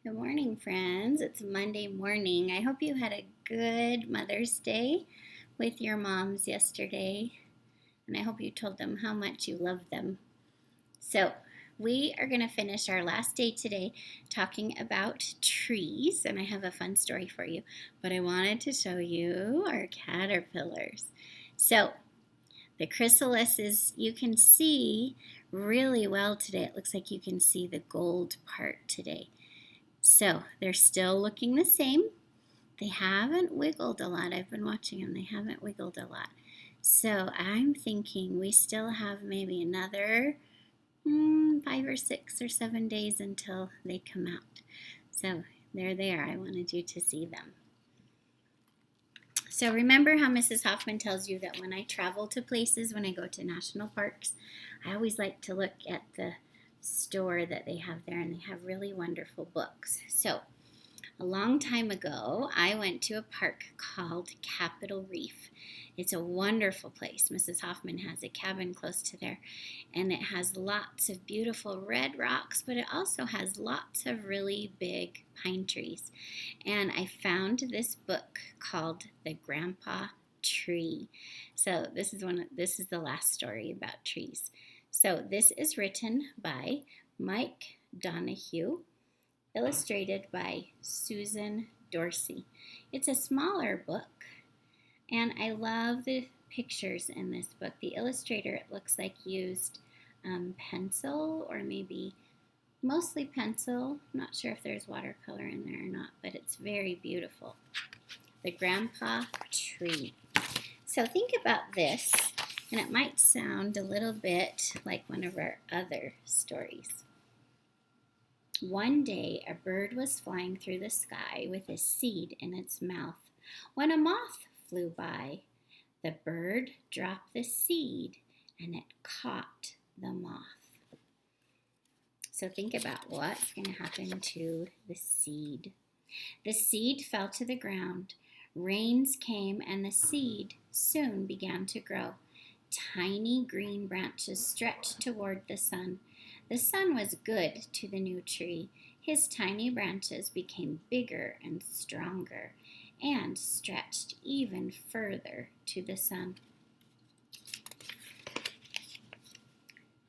Good morning, friends. It's Monday morning. I hope you had a good Mother's Day with your moms yesterday, and I hope you told them how much you love them. So, we are going to finish our last day today talking about trees, and I have a fun story for you, but I wanted to show you our caterpillars. So, the chrysalises you can see really well today. It looks like you can see the gold part today. So they're still looking the same. They haven't wiggled a lot. I've been watching them. They haven't wiggled a lot. So I'm thinking we still have maybe another 5 or 6 or 7 days until they come out. So there they are. I wanted you to see them. So remember how Mrs. Hoffman tells you that when I travel to places, when I go to national parks, I always like to look at the store that they have there, and they have really wonderful books. So a long time ago, I went to a park called Capitol Reef. It's a wonderful place. Mrs. Hoffman has a cabin close to there, and it has lots of beautiful red rocks, but it also has lots of really big pine trees. And I found this book called The Grandpa Tree. So this is the last story about trees. So this is written by Mike Donahue, illustrated by Susan Dorsey. It's a smaller book, and I love the pictures in this book. The illustrator, it looks like, used pencil, or maybe mostly pencil. I'm not sure if there's watercolor in there or not, but it's very beautiful. The Grandpa Tree. So think about this, and it might sound a little bit like one of our other stories. One day, a bird was flying through the sky with a seed in its mouth when a moth flew by. The bird dropped the seed, and it caught the moth. So think about what's going to happen to the seed. The seed fell to the ground. Rains came, and the seed soon began to grow. Tiny green branches stretched toward the sun. The sun was good to the new tree. His tiny branches became bigger and stronger and stretched even further to the sun.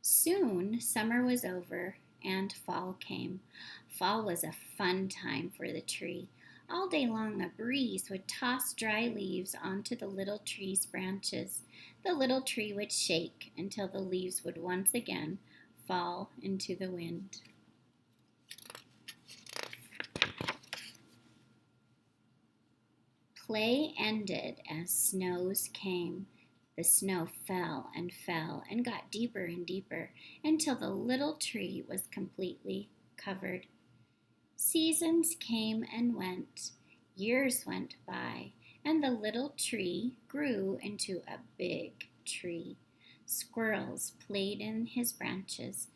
Soon summer was over and fall came. Fall was a fun time for the tree. All day long a breeze would toss dry leaves onto the little tree's branches. The little tree would shake until the leaves would once again fall into the wind. Play ended as snows came. The snow fell and got deeper and deeper until the little tree was completely covered. Seasons came and went. Years went by, and the little tree grew into a big tree. Squirrels played in his branches.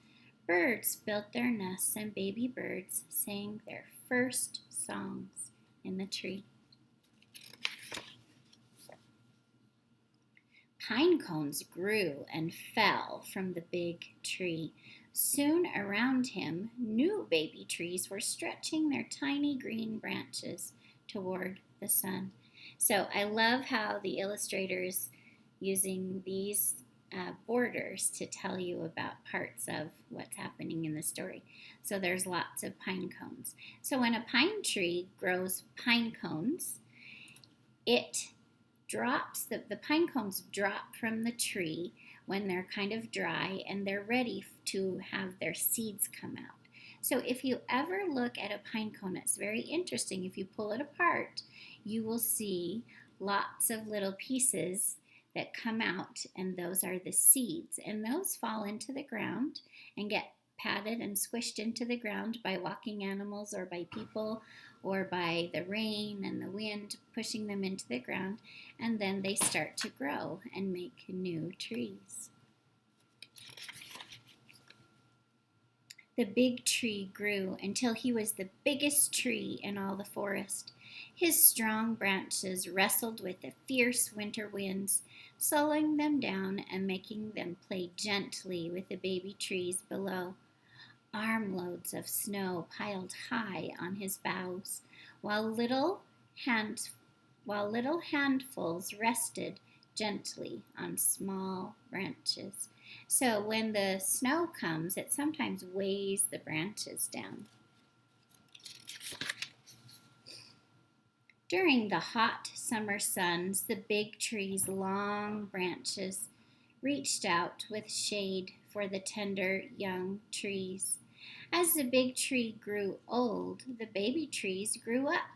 Birds built their nests, and baby birds sang their first songs in the tree. Pine cones grew and fell from the big tree. Soon around him, new baby trees were stretching their tiny green branches toward the sun. So I love how the illustrator is using these borders to tell you about parts of what's happening in the story. So there's lots of pine cones. So when a pine tree grows pine cones, it drops, the pine cones drop from the tree when they're kind of dry and they're ready to have their seeds come out. So if you ever look at a pine cone, it's very interesting. If you pull it apart, you will see lots of little pieces that come out, and those are the seeds. And those fall into the ground and get patted and squished into the ground by walking animals or by people or by the rain and the wind pushing them into the ground, and then they start to grow and make new trees. The big tree grew until he was the biggest tree in all the forest. His strong branches wrestled with the fierce winter winds, slowing them down and making them play gently with the baby trees below. armloads of snow piled high on his boughs, while little hand, while little handfuls rested gently on small branches. So when the snow comes, it sometimes weighs the branches down. During the hot summer suns, the big tree's long branches reached out with shade for the tender young trees. As the big tree grew old, the baby trees grew up.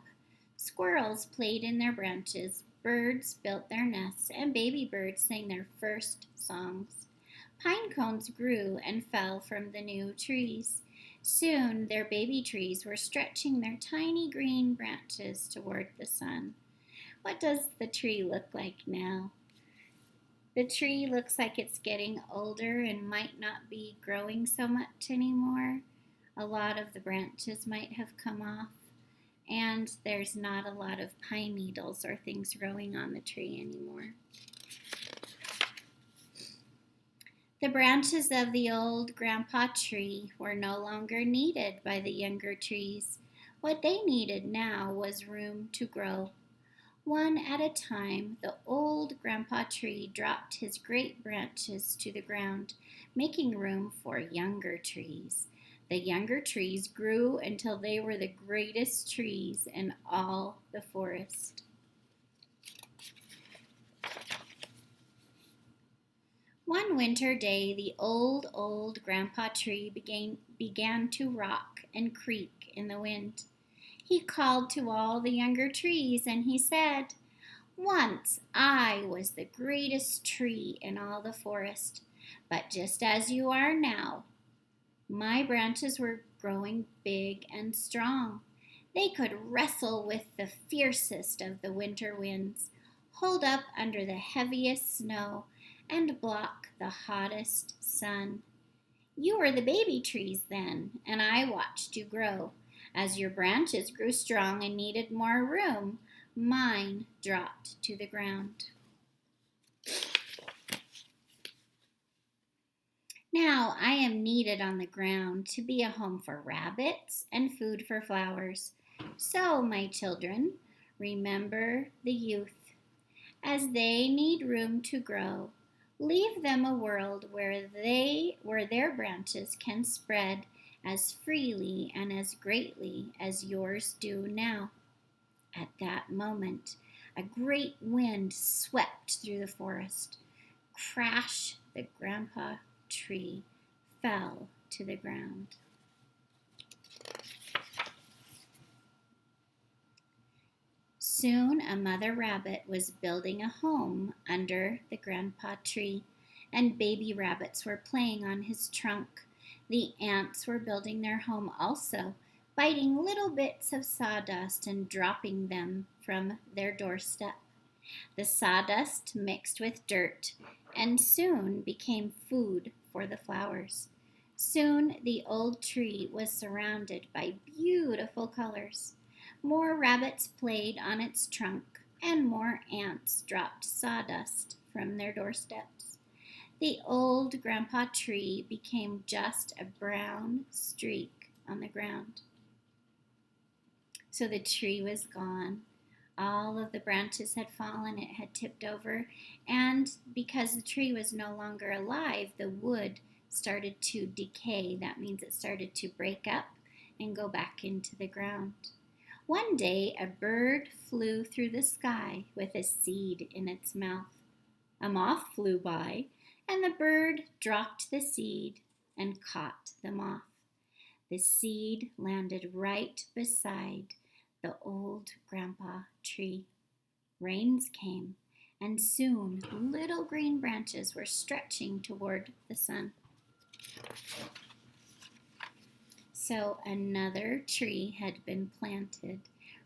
Squirrels played in their branches, birds built their nests, and baby birds sang their first songs. Pine cones grew and fell from the new trees. Soon their baby trees were stretching their tiny green branches toward the sun. What does the tree look like now? The tree looks like it's getting older and might not be growing so much anymore. A lot of the branches might have come off, and there's not a lot of pine needles or things growing on the tree anymore. The branches of the old grandpa tree were no longer needed by the younger trees. What they needed now was room to grow. One at a time, the old grandpa tree dropped his great branches to the ground, making room for younger trees. The younger trees grew until they were the greatest trees in all the forest. One winter day, the old grandpa tree began to rock and creak in the wind. He called to all the younger trees and he said, "Once I was the greatest tree in all the forest, but just as you are now, my branches were growing big and strong. They could wrestle with the fiercest of the winter winds, hold up under the heaviest snow, and block the hottest sun. You were the baby trees then, and I watched you grow. As your branches grew strong and needed more room, mine dropped to the ground. Now I am needed on the ground to be a home for rabbits and food for flowers. So, my children, remember the youth. As they need room to grow, leave them a world where their branches can spread as freely and as greatly as yours do now." At that moment, a great wind swept through the forest. Crash! The grandpa tree fell to the ground. Soon a mother rabbit was building a home under the grandpa tree, and baby rabbits were playing on his trunk. The ants were building their home also, biting little bits of sawdust and dropping them from their doorstep. The sawdust mixed with dirt and soon became food for the flowers. Soon the old tree was surrounded by beautiful colors. More rabbits played on its trunk, and more ants dropped sawdust from their doorsteps. The old grandpa tree became just a brown streak on the ground. So the tree was gone. All of the branches had fallen, it had tipped over, and because the tree was no longer alive, the wood started to decay. That means it started to break up and go back into the ground. One day, a bird flew through the sky with a seed in its mouth. A moth flew by, and the bird dropped the seed and caught the moth. The seed landed right beside the old grandpa tree. Rains came, and soon little green branches were stretching toward the sun. So another tree had been planted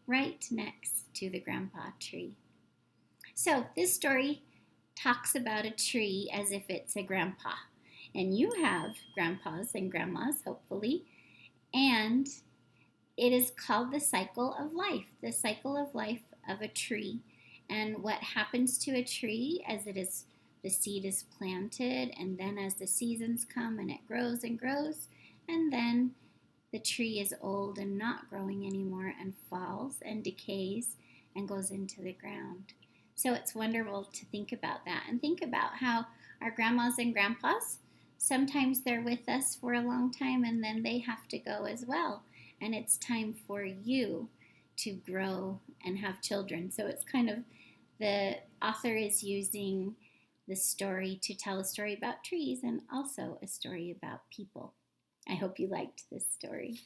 right next to the grandpa tree. So this story talks about a tree as if it's a grandpa. And you have grandpas and grandmas, hopefully. And it is called the cycle of life of a tree. And what happens to a tree as the seed is planted, and then as the seasons come and it grows and grows, and then the tree is old and not growing anymore and falls and decays and goes into the ground. So it's wonderful to think about that and think about how our grandmas and grandpas, sometimes they're with us for a long time and then they have to go as well. And it's time for you to grow and have children. So it's kind of, the author is using the story to tell a story about trees and also a story about people. I hope you liked this story.